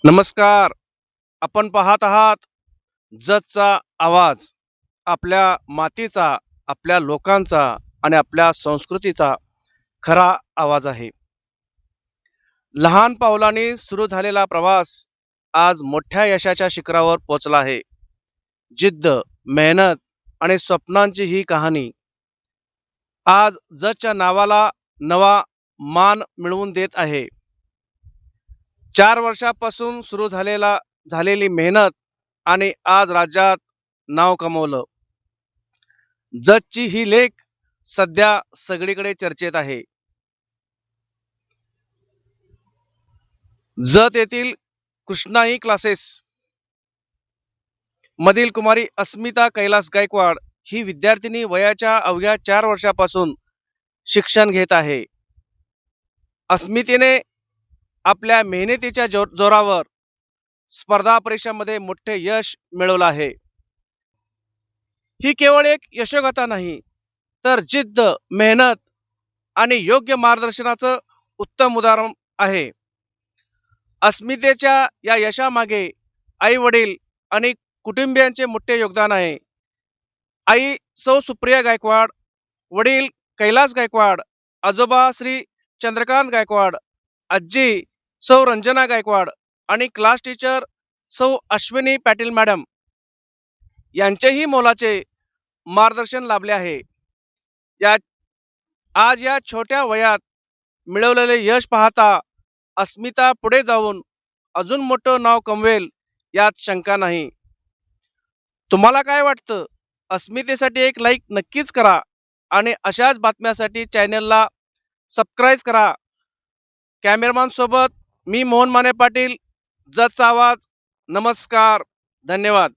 नमस्कार. आपण पाहत आहात जतचा आवाज. आपल्या मातीचा, आपल्या लोकांचा आणि आपल्या संस्कृतीचा खरा आवाज आहे. लहान पावलांनी सुरू झालेला प्रवास आज मोठ्या यशाच्या शिखरावर पोहोचला आहे. जिद्द, मेहनत आणि स्वप्नांची ही कहाणी आज जतच्या नावाला नवा मान मिळवून देत आहे. 4 वर्षापासून सुरू झालेली मेहनत आणि आज राज्यात नाव कमवलं. जतची ही लेख सध्या सगळीकडे चर्चेत आहे. जत येथील कृष्णाई क्लासेस मधील कुमारी अस्मिता कैलास गायकवाड ही विद्यार्थिनी वयाच्या अवघ्या 4 वर्षापासून शिक्षण घेत आहे. अस्मितेने आपल्या मेहनतीच्या जोरावर स्पर्धा परीक्षांमध्ये मोठे यश मिळवलं आहे. ही केवळ एक यशोगाथा नाही, तर जिद्द, मेहनत आणि योग्य मार्गदर्शनाचं उत्तम उदाहरण आहे. अस्मितेच्या या यशामागे आई वडील आणि कुटुंबियांचे मोठे योगदान आहे. आई सौ सुप्रिया गायकवाड, वडील कैलास गायकवाड, आजोबा श्री चंद्रकांत गायकवाड, आजी सौ रंजना गायकवाड आणि क्लास टीचर सौ अश्विनी पाटील मॅडम यांचेही मोलाचे मार्गदर्शन लाभले आहे. आज या छोट्या वयात मिळवलेले यश पाहता अस्मिता पुढे जाऊन अजून मोठं नाव कमवेल यात शंका नाही. तुम्हाला काय वाटतं? अस्मितेसाठी एक लाईक नक्कीच करा आणि अशाच बातम्यासाठी चॅनलला सबस्क्राईब करा. कॅमेरामॅन सोबत मी मोहन माने पाटील, जतचा आवाज. नमस्कार, धन्यवाद.